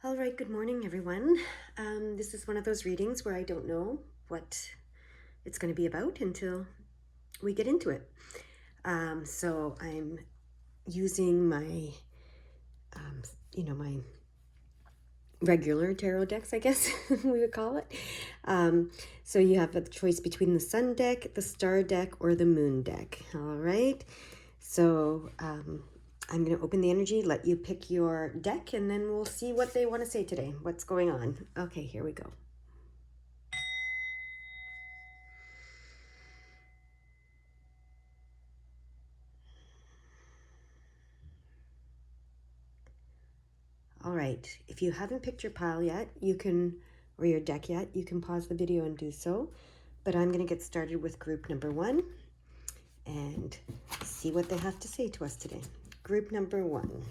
All right, good morning, everyone. This is one of those readings where I don't know what it's going to be about until we get into it. So I'm using my, my regular tarot decks, I guess we would call it. So you have a choice between the sun deck, the star deck, or the moon deck. All right. So I'm going to open the energy, let you pick your deck, and then we'll see what they want to say today. What's going on? Okay, here we go. All right, if you haven't picked your pile yet, or your deck yet, you can pause the video and do so. But I'm going to get started with group number 1 and see what they have to say to us today. Group number 1.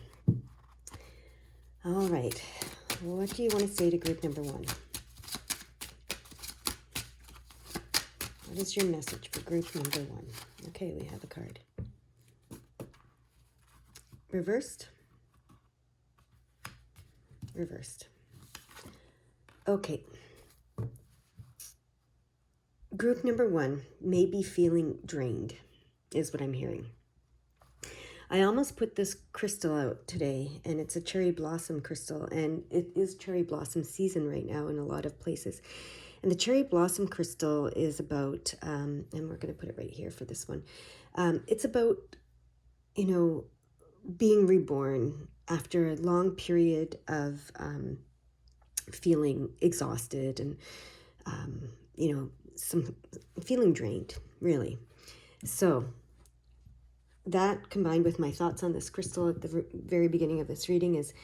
All right, what do you want to say to group number 1? What is your message for group number 1? Okay, we have a card. Reversed. Reversed. Okay. Group number 1 may be feeling drained, is what I'm hearing. I almost put this crystal out today, and it's a cherry blossom crystal, and it is cherry blossom season right now in a lot of places. And the cherry blossom crystal is about, and we're going to put it right here for this one. It's about, being reborn after a long period of feeling exhausted and, some feeling drained, really. So that combined with my thoughts on this crystal at the very beginning of this reading is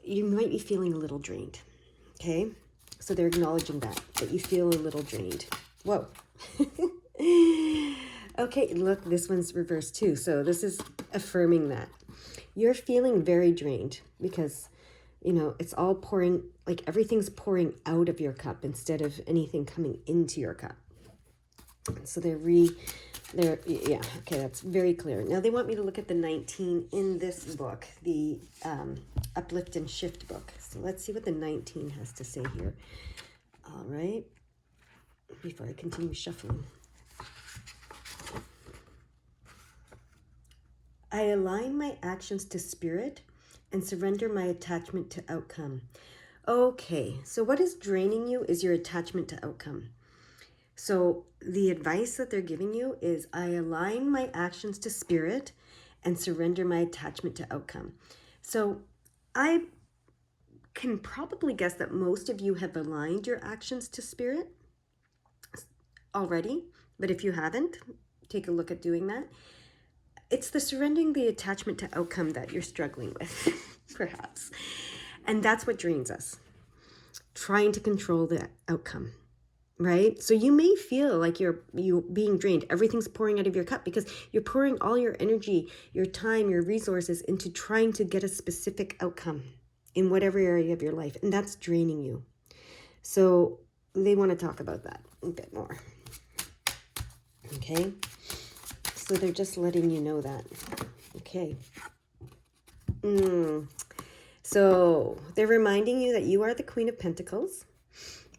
you might be feeling a little drained, okay? So they're acknowledging that you feel a little drained. Whoa. Okay, look, this one's reversed too. So this is affirming that. You're feeling very drained because, it's all pouring, like everything's pouring out of your cup instead of anything coming into your cup. So yeah, okay, that's very clear. Now they want me to look at the 19 in this book, the Uplift and Shift book. So let's see what the 19 has to say here. All right, before I continue shuffling. I align my actions to spirit and surrender my attachment to outcome. Okay, so what is draining you is your attachment to outcome. So the advice that they're giving you is I align my actions to spirit and surrender my attachment to outcome. So I can probably guess that most of you have aligned your actions to spirit already. But if you haven't, take a look at doing that. It's the surrendering the attachment to outcome that you're struggling with, perhaps. And that's what drains us. Trying to control the outcome. Right? So you may feel like you're being drained. Everything's pouring out of your cup because you're pouring all your energy, your time, your resources into trying to get a specific outcome in whatever area of your life. And that's draining you. So they want to talk about that a bit more. Okay? So they're just letting you know that. Okay. So they're reminding you that you are the Queen of Pentacles.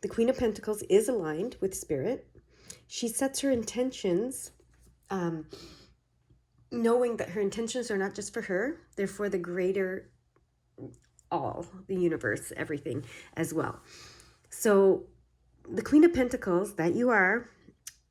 The Queen of Pentacles is aligned with Spirit. She sets her intentions, knowing that her intentions are not just for her, they're for the greater all, the universe, everything as well. So the Queen of Pentacles, that you are,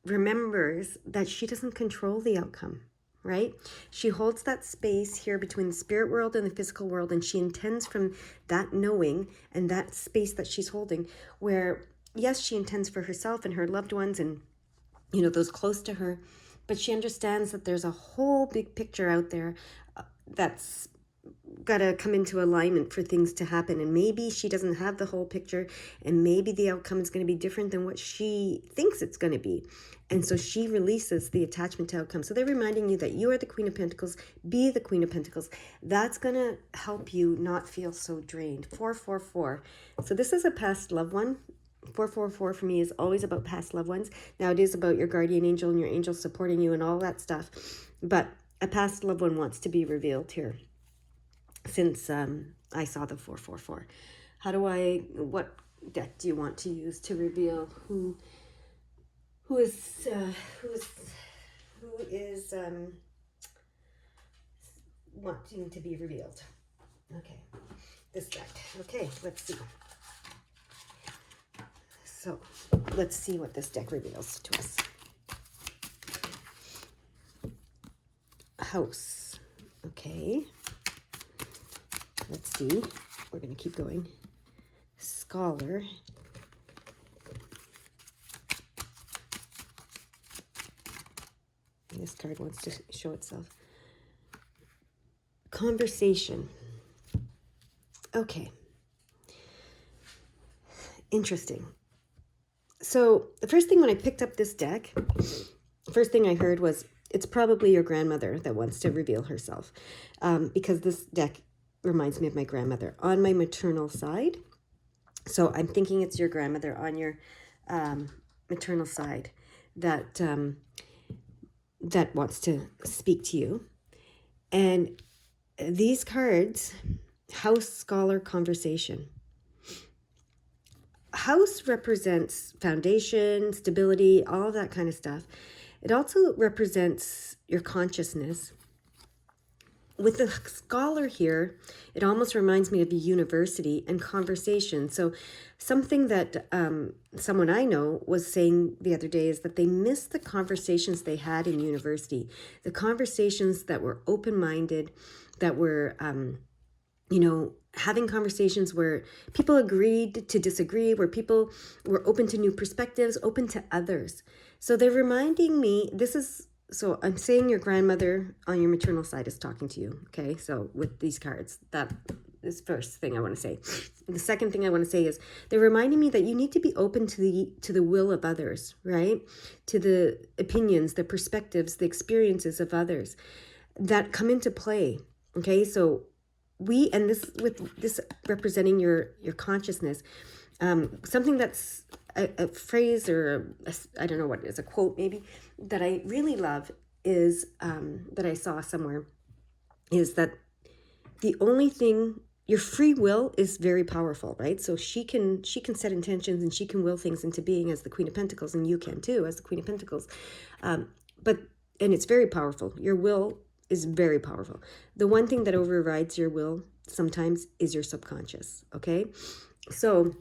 remembers that she doesn't control the outcome, right? She holds that space here between the spirit world and the physical world, and she intends from that knowing and that space that she's holding where, yes, she intends for herself and her loved ones and, those close to her, but she understands that there's a whole big picture out there that's got to come into alignment for things to happen. And maybe she doesn't have the whole picture, and maybe the outcome is going to be different than what she thinks it's going to be. And so she releases the attachment to outcome. So they're reminding you that you are the Queen of Pentacles. Be the Queen of Pentacles. That's going to help you not feel so drained. 444. So this is a past loved one. 444 for me is always about past loved ones. Now it is about your guardian angel and your angel supporting you and all that stuff. But a past loved one wants to be revealed here. Since I saw the 444. What deck do you want to use to reveal who is wanting to be revealed? Okay, this deck. Okay, let's see. So let's see what this deck reveals to us. House. Okay. Let's see. We're going to keep going. Scholar. This card wants to show itself. Conversation. Okay. Interesting. So the first thing when I picked up this deck, first thing I heard was, it's probably your grandmother that wants to reveal herself, because this deck reminds me of my grandmother on my maternal side. So I'm thinking it's your grandmother on your maternal side that that wants to speak to you. And these cards, House, Scholar, Conversation. House represents foundation, stability, all of that kind of stuff. It also represents your consciousness. With the Scholar here, it almost reminds me of a university and conversation. So something that someone I know was saying the other day is that they missed the conversations they had in university, the conversations that were open-minded, that were, having conversations where people agreed to disagree, where people were open to new perspectives, open to others. So they're reminding me, so I'm saying your grandmother on your maternal side is talking to you, okay? So with these cards, that is the first thing I want to say. The second thing I want to say is they're reminding me that you need to be open to the will of others, right? To the opinions, the perspectives, the experiences of others that come into play, okay? So with this representing your consciousness, something that's a phrase or I don't know what it is, a quote maybe, that I really love is, that I saw somewhere, is that the only thing, your free will is very powerful, right? So she can set intentions and she can will things into being as the Queen of Pentacles, and you can too as the Queen of Pentacles. And it's very powerful. Your will is very powerful. The one thing that overrides your will sometimes is your subconscious, okay? So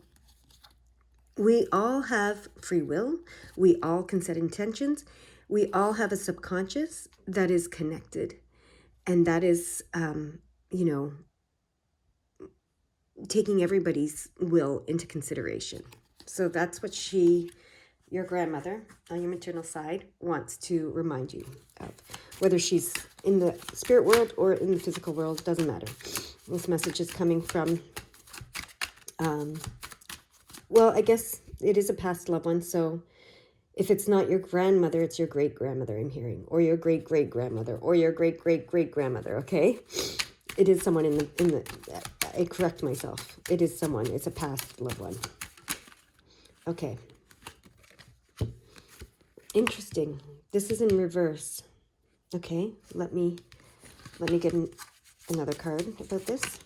we all have free will. We all can set intentions. We all have a subconscious that is connected. And that is, taking everybody's will into consideration. So that's what your grandmother on your maternal side wants to remind you of. Whether she's in the spirit world or in the physical world, doesn't matter. This message is coming from, I guess it is a past loved one. So if it's not your grandmother, it's your great-grandmother I'm hearing, or your great-great-grandmother, or your great-great-great-grandmother, okay? It is someone in the I correct myself. It is someone. It's a past loved one. Okay. Interesting. This is in reverse. Okay, let me get another card about this.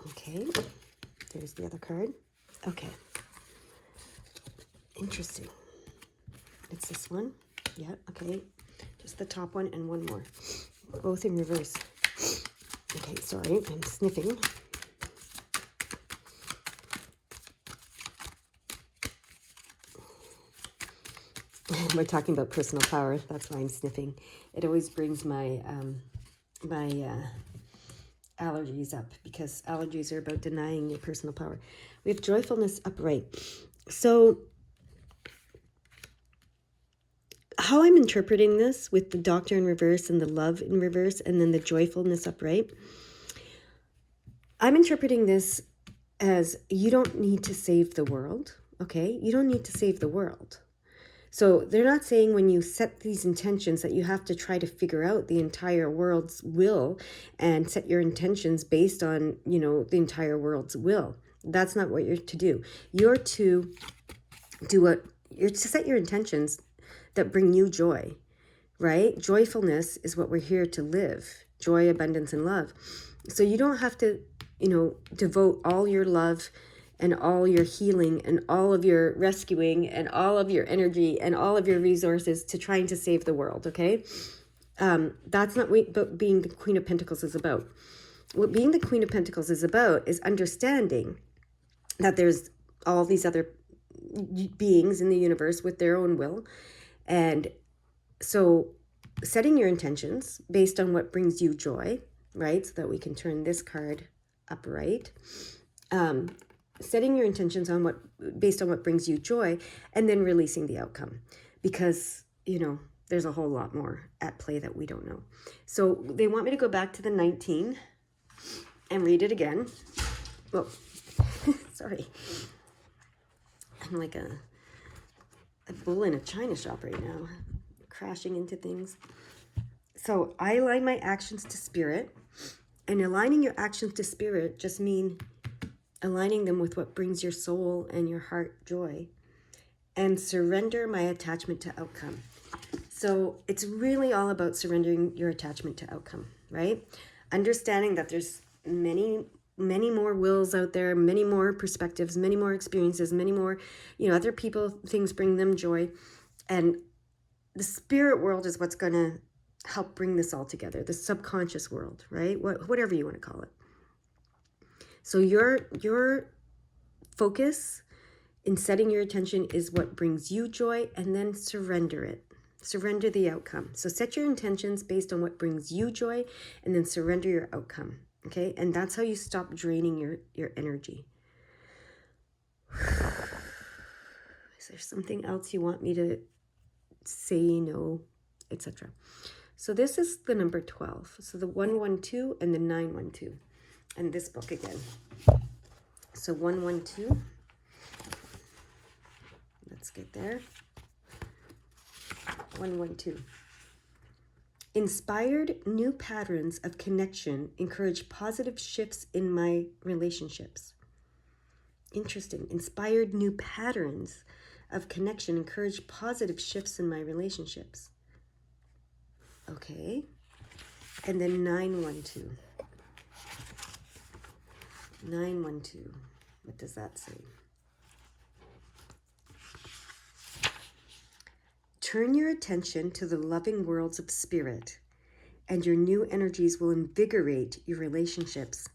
Okay, there's the other card. Okay. Interesting. It's this one. Yeah, okay. Just the top one and one more. Both in reverse. Okay, sorry, I'm sniffing. We're talking about personal power. That's why I'm sniffing. It always brings my allergies up, because allergies are about denying your personal power. We have joyfulness upright. So how I'm interpreting this with the Doctor in reverse and the love in reverse and then the joyfulness upright, I'm interpreting this as you don't need to save the world, okay? You don't need to save the world. So they're not saying when you set these intentions that you have to try to figure out the entire world's will and set your intentions based on, the entire world's will. That's not what you're to do. You're to you're to set your intentions that bring you joy, right? Joyfulness is what we're here to live. Joy, abundance, and love. So you don't have to, devote all your love and all your healing and all of your rescuing and all of your energy and all of your resources to trying to save the world, okay? That's not what being the Queen of Pentacles is about. What being the Queen of Pentacles is about is understanding that there's all these other beings in the universe with their own will. And so setting your intentions based on what brings you joy, right? So that we can turn this card upright. Setting your intentions based on what brings you joy, and then releasing the outcome, because there's a whole lot more at play that we don't know. So they want me to go back to the 19 and read it again. Well, sorry, I'm like a bull in a china shop right now, crashing into things. So I align my actions to spirit, and aligning your actions to spirit just mean aligning them with what brings your soul and your heart joy, and surrender my attachment to outcome. So it's really all about surrendering your attachment to outcome, right? Understanding that there's many more wills out there, many more perspectives, many more experiences, many more, other people, things bring them joy. And the spirit world is what's going to help bring this all together. The subconscious world, right? Whatever you want to call it. So your focus in setting your attention is what brings you joy, and then surrender it. Surrender the outcome. So set your intentions based on what brings you joy, and then surrender your outcome. Okay? And that's how you stop draining your energy. Is there something else you want me to say, no, etc.? So this is the number 12. So the 112 and the 912. And this book again. So 112. Let's get there. 112. Inspired new patterns of connection encourage positive shifts in my relationships. Interesting. Inspired new patterns of connection encourage positive shifts in my relationships. Okay. And then 912. 912. What does that say? Turn your attention to the loving worlds of spirit, and your new energies will invigorate your relationships.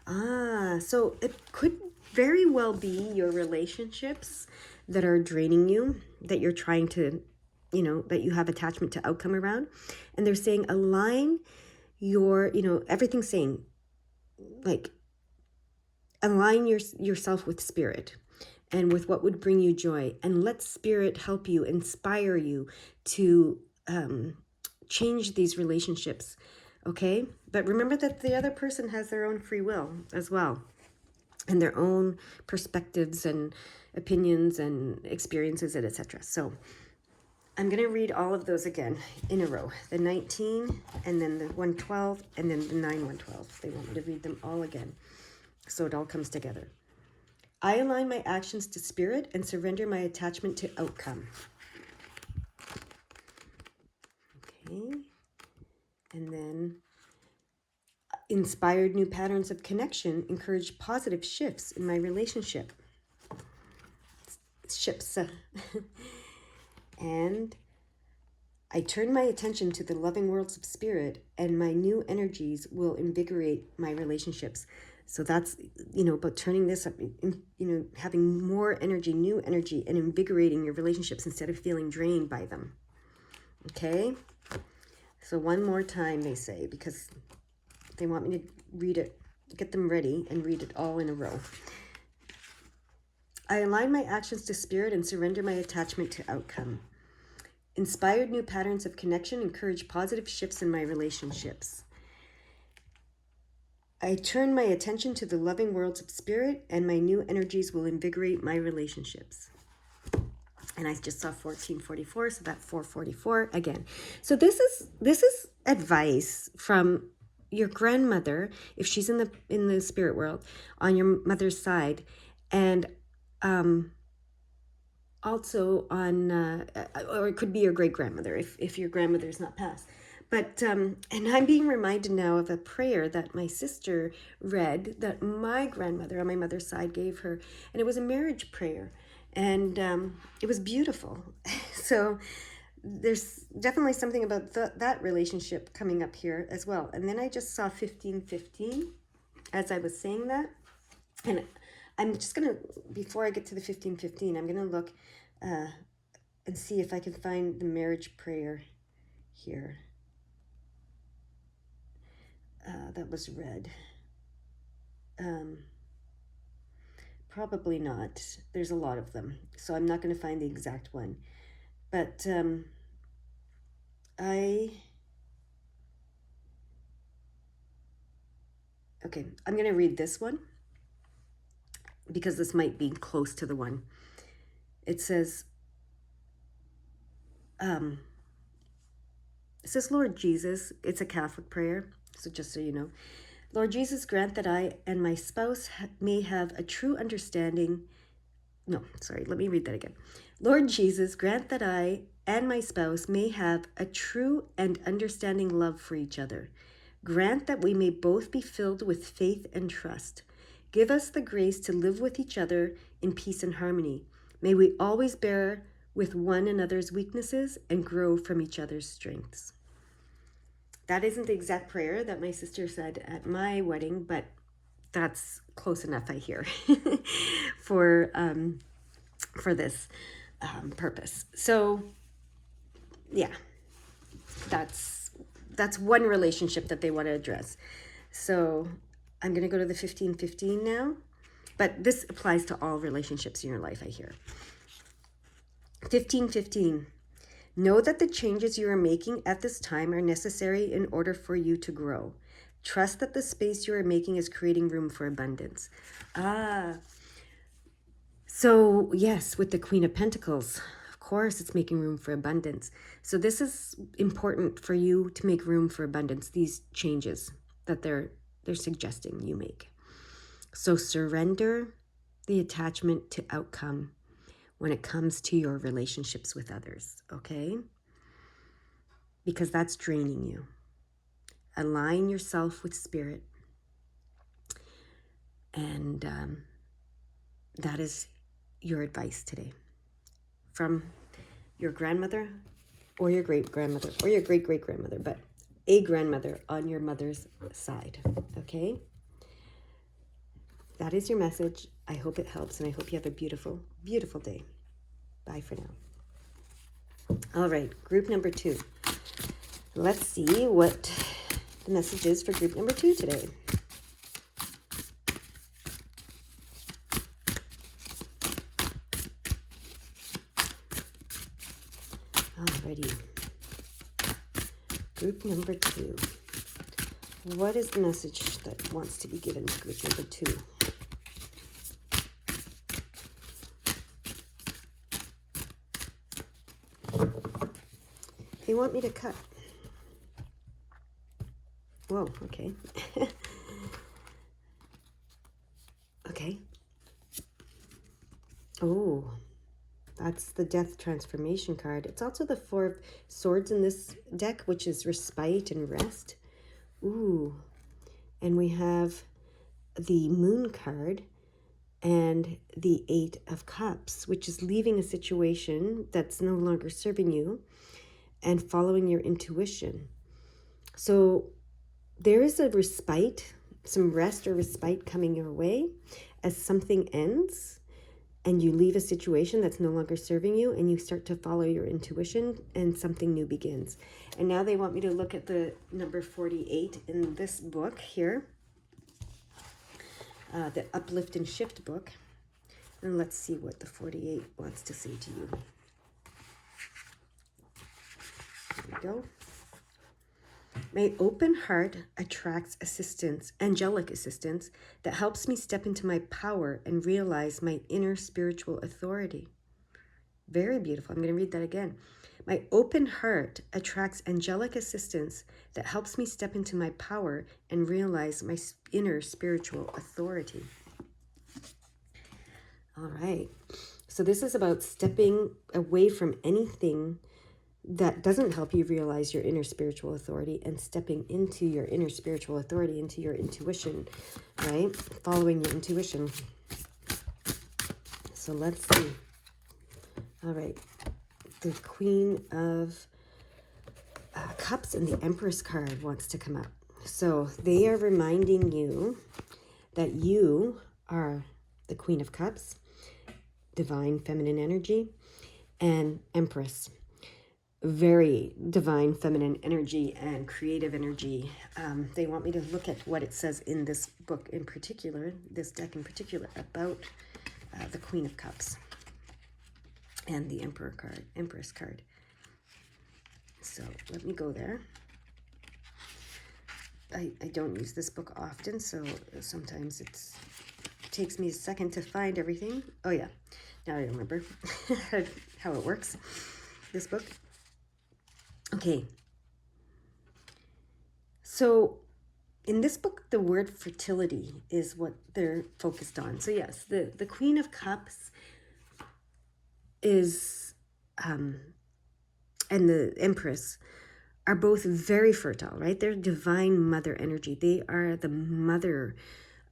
So it could very well be your relationships that are draining you, that you're trying to, that you have attachment to outcome around. And they're saying align your, everything's saying like align yourself with spirit and with what would bring you joy, and let spirit help you, inspire you to change these relationships. Okay? But remember that the other person has their own free will as well, and their own perspectives and opinions and experiences, etc. So I'm going to read all of those again in a row. The 19, and then the 112, and then the 912. They want me to read them all again, so it all comes together. I align my actions to spirit and surrender my attachment to outcome. Okay. And then inspired new patterns of connection encourage positive shifts in my relationship. Ships. And I turn my attention to the loving worlds of spirit, and my new energies will invigorate my relationships. So that's, about turning this up, having more energy, new energy, and invigorating your relationships instead of feeling drained by them. Okay? So one more time, they say, because they want me to read it, get them ready and read it all in a row. I align my actions to spirit and surrender my attachment to outcome. Inspired new patterns of connection encourage positive shifts in my relationships. I turn my attention to the loving worlds of spirit, and my new energies will invigorate my relationships. And I just saw 1444, so that's 444 again. So this is advice from your grandmother, if she's in the spirit world, on your mother's side, and also on, or it could be your great-grandmother if your grandmother's not passed. But, and I'm being reminded now of a prayer that my sister read that my grandmother on my mother's side gave her. And it was a marriage prayer. And it was beautiful. So there's definitely something about that relationship coming up here as well. And then I just saw 1515 as I was saying that. And I'm just going to, before I get to the 1515, I'm going to look and see if I can find the marriage prayer here. That was read. Probably not. There's a lot of them, so I'm not going to find the exact one. But okay, I'm going to read this one because this might be close to the one. It says, Lord Jesus, it's a Catholic prayer, so just so you know. Lord Jesus, grant that I and my spouse may have a true understanding. No, sorry, let me read that again. Lord Jesus, grant that I and my spouse may have a true and understanding love for each other. Grant that we may both be filled with faith and trust. Give us the grace to live with each other in peace and harmony. May we always bear with one another's weaknesses and grow from each other's strengths. That isn't the exact prayer that my sister said at my wedding, but that's close enough, I hear, for this purpose. So, yeah, that's one relationship that they want to address. So I'm going to go to the 1515 now, but this applies to all relationships in your life, I hear. 1515. Know that the changes you are making at this time are necessary in order for you to grow. Trust that the space you are making is creating room for abundance. So yes, with the Queen of Pentacles, of course, it's making room for abundance. So this is important for you to make room for abundance, these changes that they're suggesting you make. So surrender the attachment to outcome when it comes to your relationships with others, okay? Because that's draining you. Align yourself with spirit. And that is your advice today from your grandmother or your great-grandmother or your great-great-grandmother, but a grandmother on your mother's side, okay? That is your message. I hope it helps, and I hope you have a beautiful, beautiful day. Bye for now. All right, group number 2. Let's see what the message is for group number 2 today. Alrighty. Group number 2. What is the message that wants to be given to group number 2? They want me to cut. Whoa, okay. Okay. Oh, that's the Death Transformation card. It's also the 4 of Swords in this deck, which is respite and rest. Ooh. And we have the Moon card and the 8 of Cups, which is leaving a situation that's no longer serving you and following your intuition. So there is a respite, some rest or respite coming your way as something ends and you leave a situation that's no longer serving you and you start to follow your intuition and something new begins. And now they want me to look at the number 48 in this book here, the Uplift and Shift book. And let's see what the 48 wants to say to you. There we go. My open heart attracts assistance, angelic assistance, that helps me step into my power and realize my inner spiritual authority. Very beautiful. I'm going to read that again. My open heart attracts angelic assistance that helps me step into my power and realize my inner spiritual authority. All right. So this is about stepping away from anything that doesn't help you realize your inner spiritual authority and stepping into your inner spiritual authority, into your intuition, right? Following your intuition. So let's see. All right. The Queen of Cups and the Empress card wants to come up. So they are reminding you that you are the Queen of Cups, divine feminine energy, and Empress, very divine feminine energy and creative energy. They want me to look at what it says in this book in particular, this deck in particular, about the Queen of Cups and the Empress card. So let me go there. I don't use this book often, so sometimes it takes me a second to find everything. Oh yeah, now I remember how it works, this book. Okay, so in this book, the word fertility is what they're focused on. So yes, the Queen of Cups is, and the Empress are both very fertile, right? They're divine mother energy. They are the mother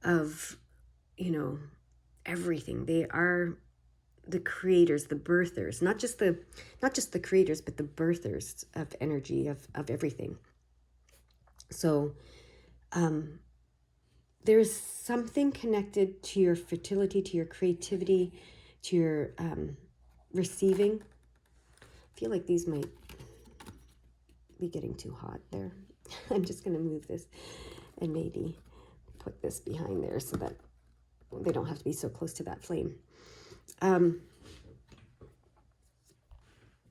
of, everything. They are the creators, the birthers, not just the creators, but the birthers of energy, of everything. So there's something connected to your fertility, to your creativity, to your receiving. I feel like these might be getting too hot there. I'm just going to move this and maybe put this behind there so that they don't have to be so close to that flame.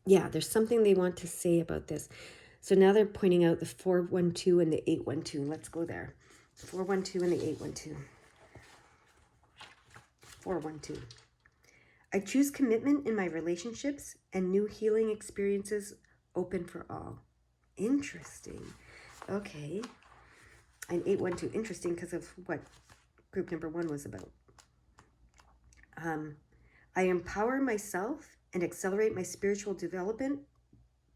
Yeah, there's something they want to say about this. So now they're pointing out the 412 and the 812. Let's go there. 412 and the 812. 412. I choose commitment in my relationships and new healing experiences open for all. Interesting. Okay. And 812, interesting because of what group number 1 was about. I empower myself and accelerate my spiritual development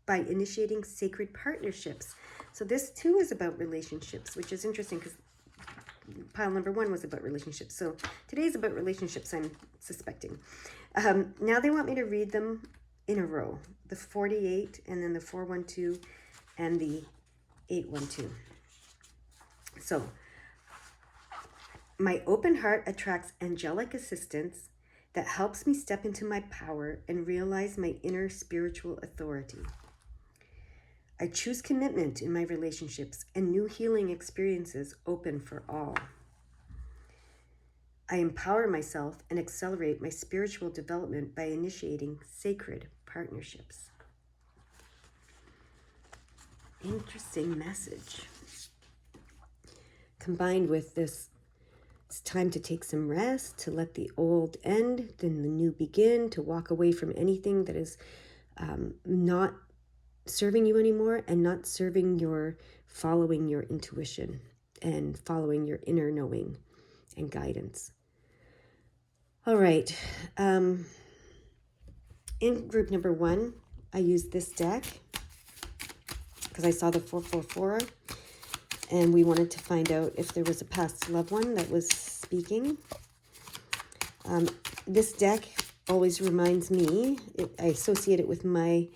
by initiating sacred partnerships. So this too is about relationships, which is interesting because pile number 1 was about relationships. So today's about relationships, I'm suspecting. Now they want me to read them in a row. The 48 and then the 412 and the 812. So, my open heart attracts angelic assistance that helps me step into my power and realize my inner spiritual authority. I choose commitment in my relationships and new healing experiences open for all. I empower myself and accelerate my spiritual development by initiating sacred partnerships. Interesting message. Combined with this, it's time to take some rest, to let the old end, then the new begin, to walk away from anything that is not serving you anymore and not serving following your intuition and following your inner knowing and guidance. All right. In group number 1, I used this deck because I saw the 444 and we wanted to find out if there was a past loved one that was speaking. This deck always reminds me, I associate it with my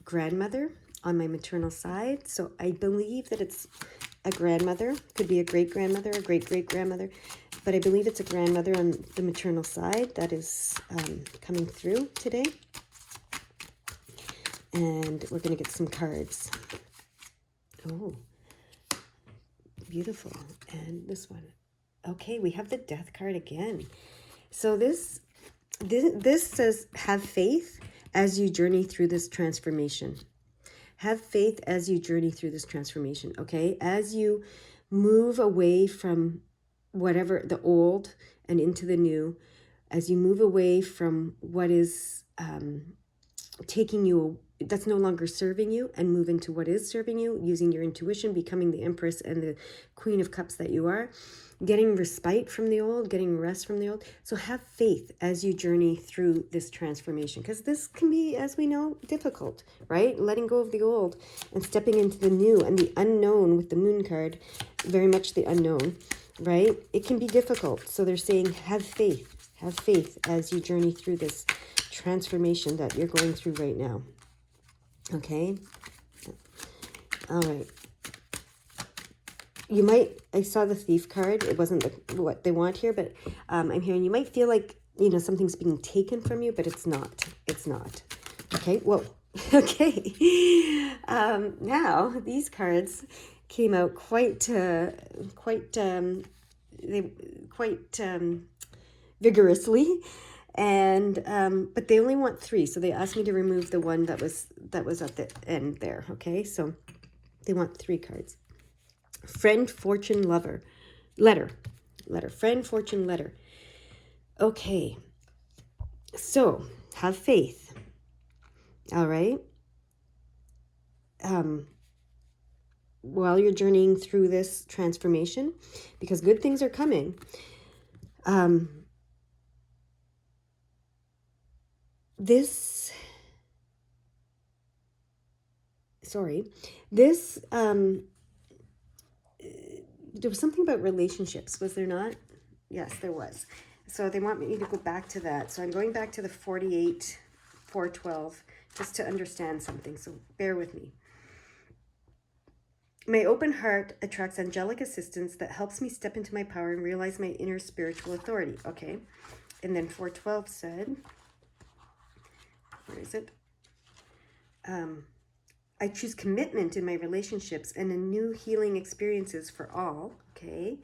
grandmother on my maternal side. So I believe that it's a grandmother, could be a great-grandmother, a great-great-grandmother, but I believe it's a grandmother on the maternal side that is coming through today. And we're going to get some cards. Oh, beautiful. And this one. Okay, we have the Death card again. So this says, have faith as you journey through this transformation. Have faith as you journey through this transformation, okay? As you move away from whatever, the old and into the new, as you move away from what is taking you, that's no longer serving you, and move into what is serving you, using your intuition, becoming the Empress and the Queen of Cups that you are, getting respite from the old, getting rest from the old. So have faith as you journey through this transformation, because this can be, as we know, difficult, right? Letting go of the old and stepping into the new and the unknown with the Moon card, very much the unknown, right? It can be difficult. So they're saying have faith as you journey through this transformation that you're going through right now. Okay. All right. You might, I saw the Thief card. It wasn't what they want here, but I'm hearing you might feel like, you know, something's being taken from you, but it's not. It's not. Okay. Whoa. Okay. Now these cards came out quite vigorously, and but they only want 3, so they asked me to remove the one that was at the end there. Okay, so they want 3 cards. Friend, fortune, lover, letter, friend, fortune, letter. Okay, so have faith. All right. While you're journeying through this transformation, because good things are coming. This there was something about relationships, was there not? Yes, there was. So they want me to go back to that. So I'm going back to the 48, 412, just to understand something. So bear with me. My open heart attracts angelic assistance that helps me step into my power and realize my inner spiritual authority. Okay. And then 412 said, where is it? I choose commitment in my relationships and a new healing experiences for all. Okay.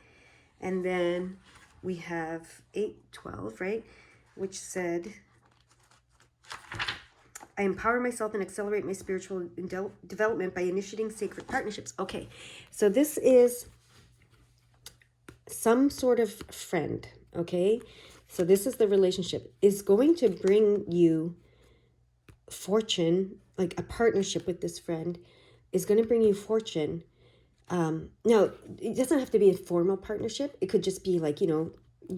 And then we have 812, right? Which said, I empower myself and accelerate my spiritual development by initiating sacred partnerships. Okay. So this is some sort of friend. Okay. So this is the relationship is going to bring you fortune, like a partnership with this friend is going to bring you fortune. Now, it doesn't have to be a formal partnership. It could just be like, you know,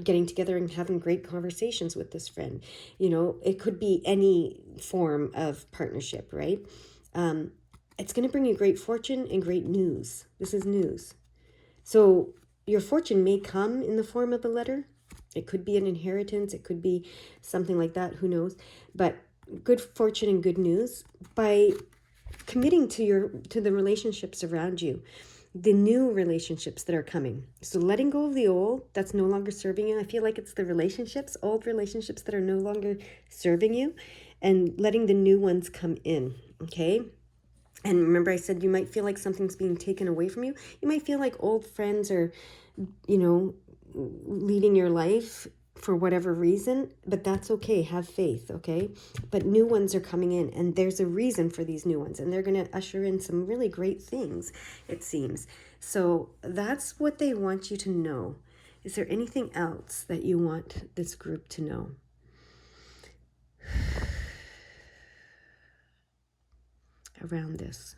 getting together and having great conversations with this friend. You know, it could be any form of partnership, right? It's going to bring you great fortune and great news. This is news. So your fortune may come in the form of a letter. It could be an inheritance. It could be something like that. Who knows? But good fortune and good news by committing to the relationships around you, the new relationships that are coming. So letting go of the old that's no longer serving you. I feel like it's the relationships, old relationships that are no longer serving you, and letting the new ones come in. Okay. And remember, I said you might feel like something's being taken away from you. You might feel like old friends are, you know, leading your life for whatever reason, but that's okay. Have faith, okay? But new ones are coming in, and there's a reason for these new ones, and they're going to usher in some really great things, it seems. So that's what they want you to know. Is there anything else that you want this group to know? Around this.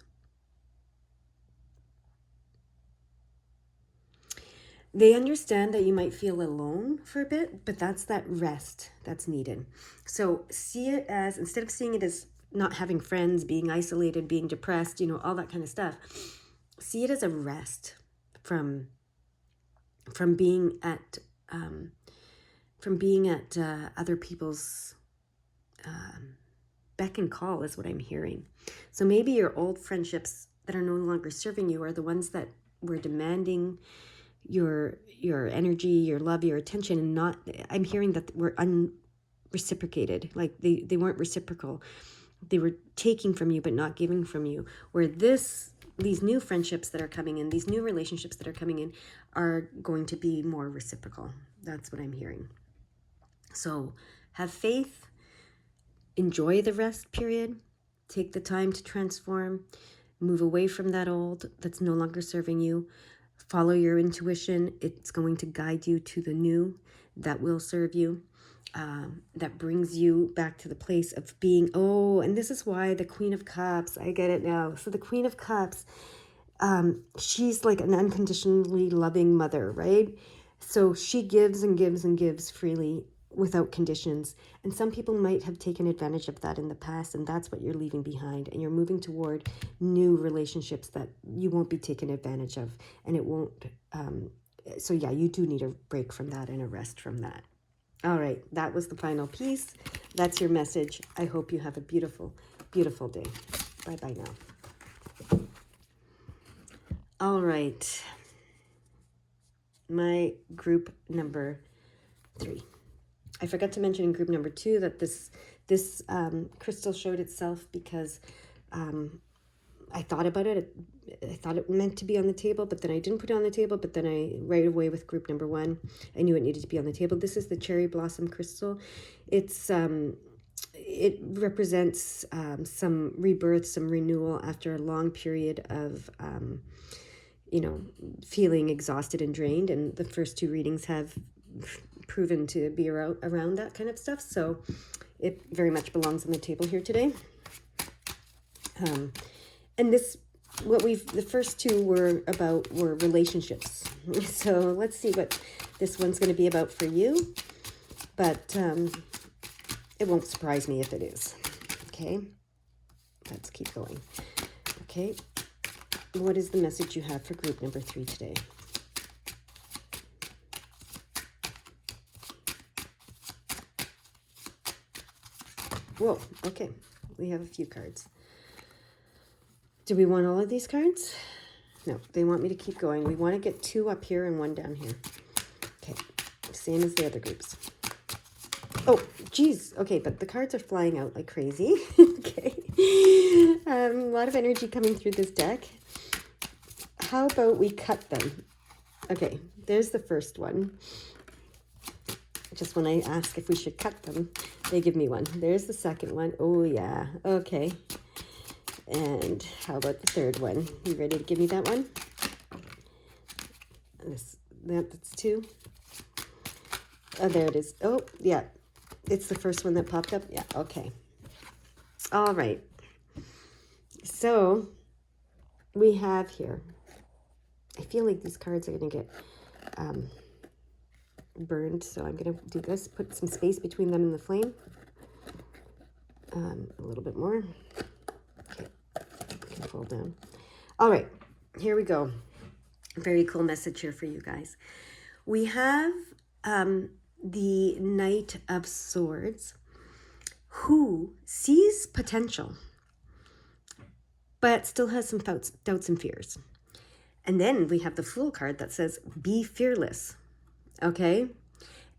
They understand that you might feel alone for a bit, but that's that rest that's needed. So see it as, instead of seeing it as not having friends, being isolated, being depressed, you know, all that kind of stuff, see it as a rest from being at other people's beck and call is what I'm hearing. So maybe your old friendships that are no longer serving you are the ones that were demanding your energy, your love, your attention, and not, I'm hearing that we're unreciprocated, like they weren't reciprocal. They were taking from you but not giving from you, where these new friendships that are coming in, these new relationships that are coming in are going to be more reciprocal. That's what I'm hearing. So have faith, enjoy the rest period, take the time to transform, move away from that old that's no longer serving you. Follow your intuition. It's going to guide you to the new that will serve you. that brings you back to the place of being, oh, and this is why the Queen of Cups, I get it now. So the Queen of Cups, she's like an unconditionally loving mother, right? So she gives and gives and gives freely without conditions. And some people might have taken advantage of that in the past, and that's what you're leaving behind. And you're moving toward new relationships that you won't be taken advantage of. And it won't, so yeah, you do need a break from that and a rest from that. All right, that was the final piece. That's your message. I hope you have a beautiful, beautiful day. Bye-bye now. All right. My group number 3. I forgot to mention in group number 2 that this crystal showed itself because I thought about it. I thought it meant to be on the table, but then I didn't put it on the table. But then right away with group number 1, I knew it needed to be on the table. This is the cherry blossom crystal. It's it represents some rebirth, some renewal after a long period of feeling exhausted and drained. And the first 2 readings have proven to be around that kind of stuff. So it very much belongs on the table here today. And the first 2 were relationships. So let's see what this one's going to be about for you. But it won't surprise me if it is. Okay, let's keep going. Okay, what is the message you have for group number 3 today? Whoa, okay, we have a few cards. Do we want all of these cards? No, they want me to keep going. We want to get 2 up here and 1 down here. Okay, same as the other groups. Oh, geez. Okay, but the cards are flying out like crazy. Okay. A lot of energy coming through this deck. How about we cut them? Okay, there's the first one. Just when I ask if we should cut them, they give me one. There's the second one. Oh, yeah. Okay. And how about the third one? You ready to give me that one? That's 2. Oh, there it is. Oh, yeah. It's the first one that popped up. Yeah, okay. All right. So we have here, I feel like these cards are going to get burned. So I'm going to do this, put some space between them and the flame. A little bit more. Okay, can pull down. All right, here we go. Very cool message here for you guys. We have the Knight of Swords, who sees potential, but still has some doubts and fears. And then we have the Fool card that says, be fearless. Okay?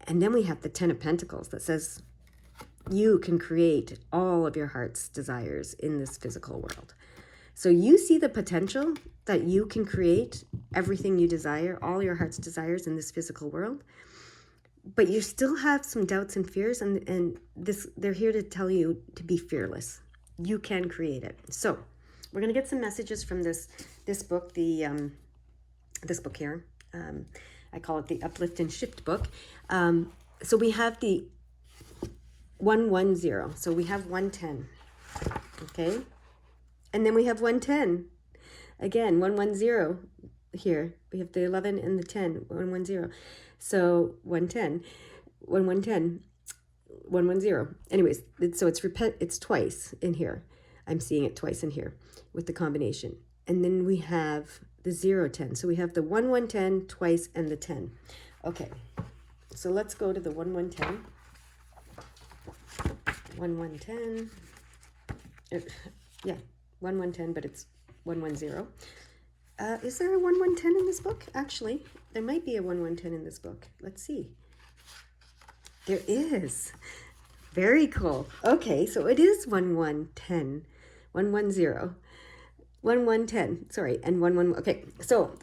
And then we have the 10 of Pentacles that says, you can create all of your heart's desires in this physical world. So you see the potential that you can create everything you desire, all your heart's desires in this physical world. But you still have some doubts and fears, and they're here to tell you to be fearless. You can create it. So we're going to get some messages from this book, this book here. I call it the Uplift and Shift book. So we have the 110. So we have 110. Okay. And then we have 110. Again, 110 here. We have the 11 and the 10, 110. So 110, 110, 110. Anyways, so it's twice in here. I'm seeing it twice in here with the combination. And then we have the 010. So we have the 110 twice and the 10. Okay. So let's go to the 1110. 1110. Yeah, 1110, but it's 110. Is there a 1110 in this book? Actually, there might be a 1110 in this book. Let's see. There is. Very cool. Okay, so it is 1110. 110. 1110. Sorry, and 11. Okay, so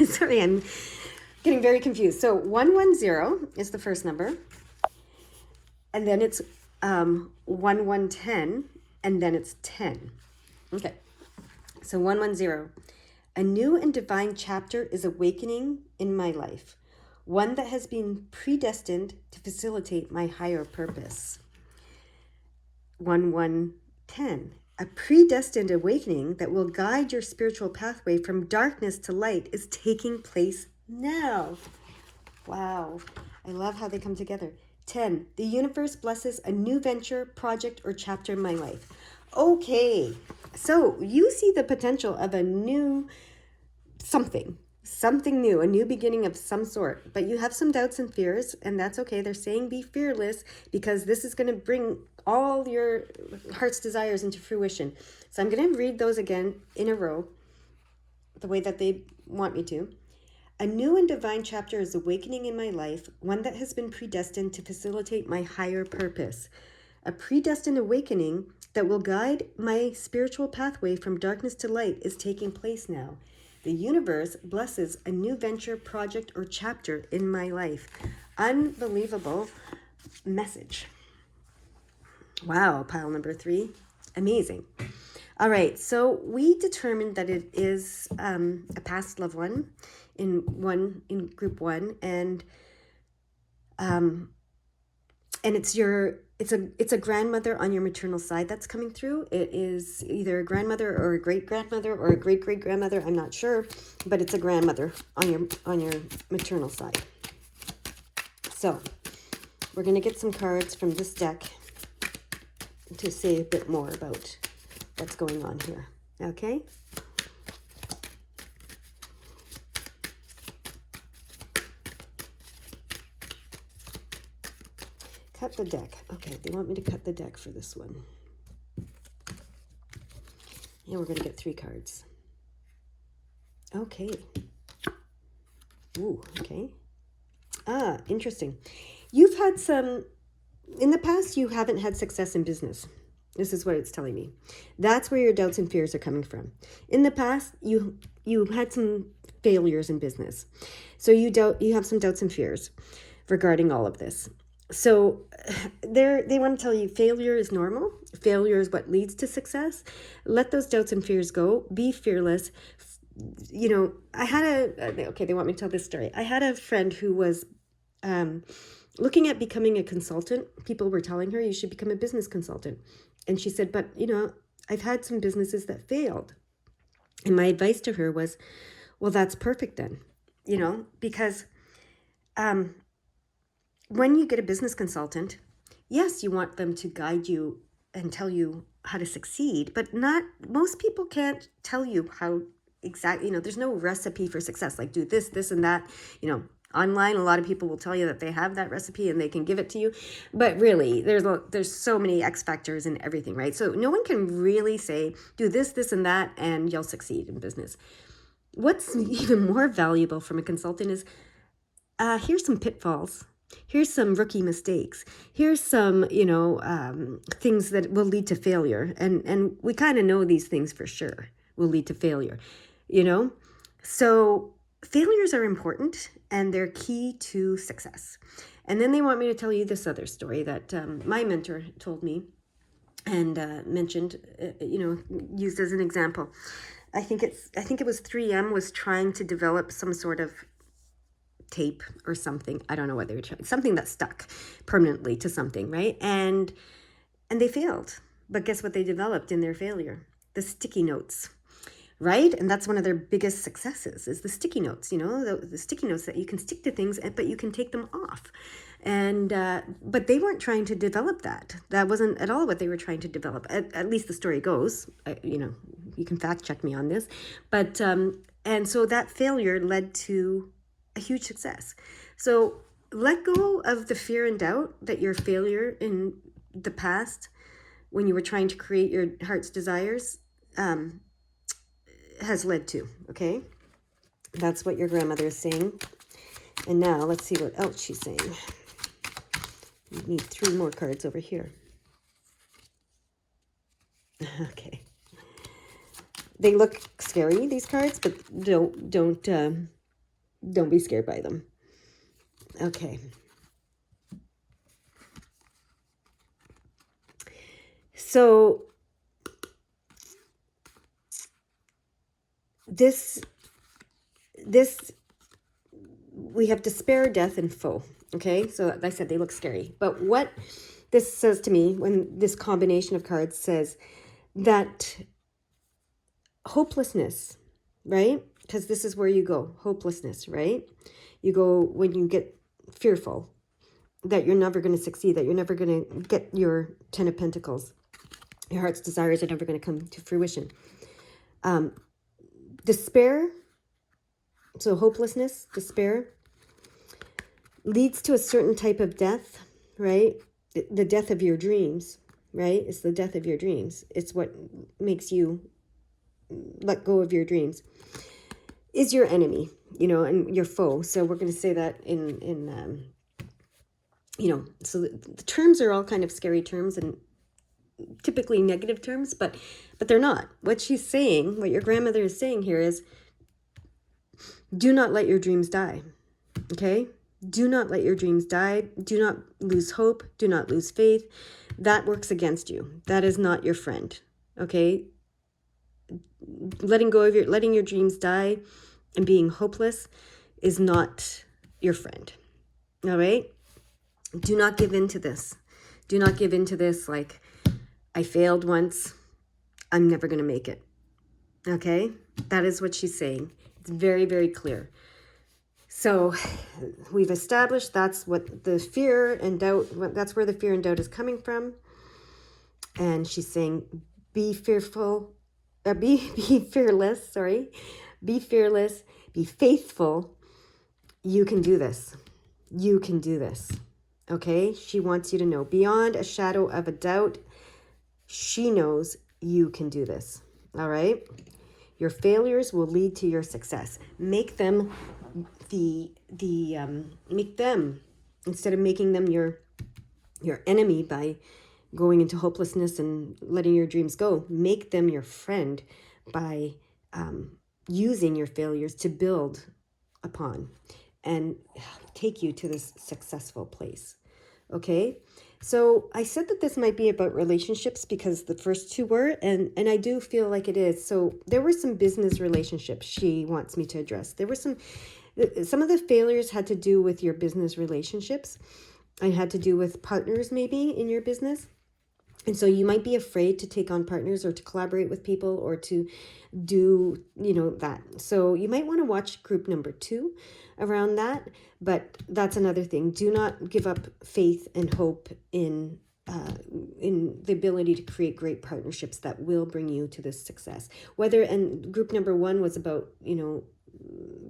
sorry, I'm getting very confused. So 110 is the first number, and then it's 1110, and then it's 10. Okay, so 110. A new and divine chapter is awakening in my life. one that has been predestined to facilitate my higher purpose. 1110. A predestined awakening that will guide your spiritual pathway from darkness to light is taking place now. Wow. I love how they come together. 10. The universe blesses a new venture, project, or chapter in my life. Okay. So you see the potential of a new something new, a new beginning of some sort, but you have some doubts and fears, and that's okay. They're saying be fearless because this is going to bring all your heart's desires into fruition. So I'm going to read those again in a row, the way that they want me to. A new and divine chapter is awakening in my life, one that has been predestined to facilitate my higher purpose. A predestined awakening that will guide my spiritual pathway from darkness to light is taking place now. The universe blesses a new venture, project, or chapter in my life. Unbelievable message. Wow, pile number 3. Amazing. All right, so we determined that it is a past loved one in group 1, and it's a grandmother on your maternal side that's coming through. It is either a grandmother or a great grandmother or a great great grandmother. I'm not sure, but it's a grandmother on your maternal side. So we're gonna get some cards from this deck to say a bit more about what's going on here. Okay. Cut the deck. Okay, they want me to cut the deck for this one. And we're going to get 3 cards. Okay. Ooh, okay. Interesting. You've had some, in the past, you haven't had success in business. This is what it's telling me. That's where your doubts and fears are coming from. In the past, you had some failures in business. So you have some doubts and fears regarding all of this. So they want to tell you failure is normal. Failure is what leads to success. Let those doubts and fears go. Be fearless. You know, they want me to tell this story. I had a friend who was looking at becoming a consultant. People were telling her you should become a business consultant. And she said, but, you know, I've had some businesses that failed. And my advice to her was, well, that's perfect then, you know, because when you get a business consultant, yes, you want them to guide you and tell you how to succeed, but most people can't tell you how exactly, you know, there's no recipe for success, like do this, this, and that, you know. Online, a lot of people will tell you that they have that recipe and they can give it to you, but really there's so many X factors in everything, right? So no one can really say do this, this, and that and you'll succeed in business. What's even more valuable from a consultant is here's some pitfalls. Here's some rookie mistakes. Here's some, you know, things that will lead to failure. And we kind of know these things for sure will lead to failure, you know? So failures are important and they're key to success. And then they want me to tell you this other story that my mentor told me and mentioned, you know, used as an example. I think it was 3M was trying to develop some sort of tape or something. I don't know what they were trying. Something that stuck permanently to something, right? And they failed. But guess what they developed in their failure? The sticky notes, right? And that's one of their biggest successes is the sticky notes, you know, the sticky notes that you can stick to things, but you can take them off. And but they weren't trying to develop that. That wasn't at all what they were trying to develop. At least the story goes. You know, you can fact check me on this. But and so that failure led to a huge success. So let go of the fear and doubt that your failure in the past, when you were trying to create your heart's desires, has led to. Okay, that's what your grandmother is saying. And now let's see what else she's saying. We need 3 more cards over here. Okay, they look scary, these cards, but don't be scared by them. Okay. So this we have despair, death, and foe. Okay, so like I said, they look scary. But what this says to me, when this combination of cards says that hopelessness, right? Because this is where you go, hopelessness, right? You go when you get fearful that you're never going to succeed, that you're never going to get your 10 of Pentacles. Your heart's desires are never going to come to fruition. Despair, so hopelessness, despair, leads to a certain type of death, right? The death of your dreams, right? It's the death of your dreams. It's what makes you let go of your dreams. Is your enemy, and your foe. So we're going to say that in so the terms are all kind of scary terms and typically negative terms, but they're not. What she's saying, what your grandmother is saying here is, do not let your dreams die. Okay? Do not let your dreams die. Do not lose hope. Do not lose faith. That works against you. That is not your friend. Okay? Letting your dreams die and being hopeless is not your friend. All right? Do not give in to this. Do not give in to this like, I failed once, I'm never going to make it. Okay? That is what she's saying. It's very, very clear. So we've established that's what the fear and doubt, that's where the fear and doubt is coming from. And she's saying, be fearful, be fearless, be fearless, be faithful. You can do this. You can do this. Okay? She wants you to know beyond a shadow of a doubt, she knows you can do this. All right? Your failures will lead to your success. Make them make them, instead of making them your enemy by going into hopelessness and letting your dreams go, make them your friend by using your failures to build upon and take you to this successful place. Okay, so I said that this might be about relationships because the first two were, and I do feel like it is. So there were some business relationships she wants me to address. There were some of the failures had to do with your business relationships and had to do with partners maybe in your business. And so you might be afraid to take on partners or to collaborate with people or to do, that. So you might want to watch group number 2 around that. But that's another thing. Do not give up faith and hope in the ability to create great partnerships that will bring you to this success. And group number 1 was about,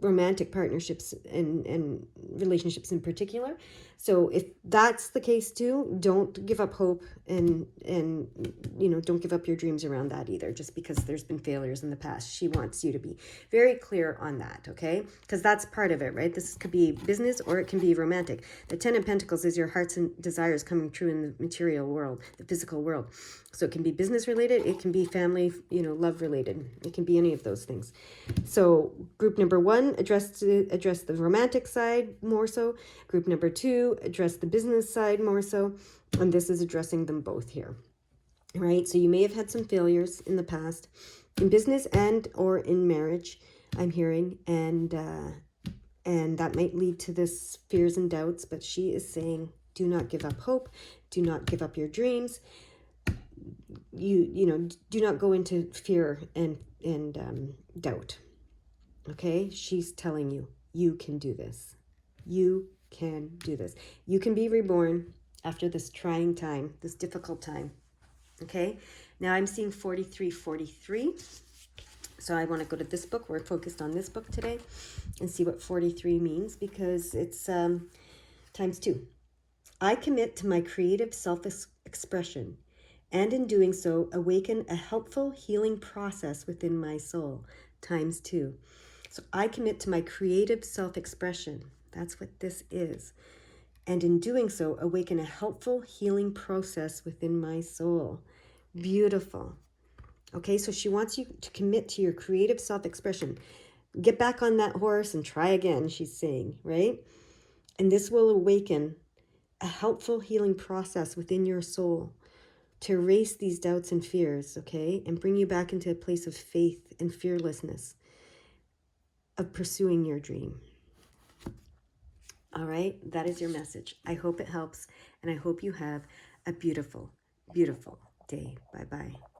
romantic partnerships and relationships in particular. So if that's the case too, don't give up hope and don't give up your dreams around that either, just because there's been failures in the past. She wants you to be very clear on that, okay? Because that's part of it, right? This could be business or it can be romantic. The 10 of Pentacles is your hearts and desires coming true in the material world, the physical world. So it can be business related, it can be family, love related. It can be any of those things. So group number 1 address the romantic side more so. Group number 2 address the business side more so. And this is addressing them both here. Right? So you may have had some failures in the past in business and or in marriage, I'm hearing, and that might lead to this fears and doubts, but she is saying, do not give up hope, do not give up your dreams. Do not go into fear and doubt. Okay? She's telling you, you can do this. You can do this. You can be reborn after this trying time, this difficult time. Okay? Now I'm seeing 4343. So I want to go to this book. We're focused on this book today and see what 43 means, because it's times 2. I commit to my creative self-expression, and in doing so, awaken a helpful healing process within my soul, times 2. So I commit to my creative self-expression. That's what this is. And in doing so, awaken a helpful healing process within my soul. Beautiful. Okay, so she wants you to commit to your creative self-expression. Get back on that horse and try again, she's saying, right? And this will awaken a helpful healing process within your soul to erase these doubts and fears, okay? And bring you back into a place of faith and fearlessness of pursuing your dream. All right, that is your message. I hope it helps, and I hope you have a beautiful, beautiful day. Bye-bye.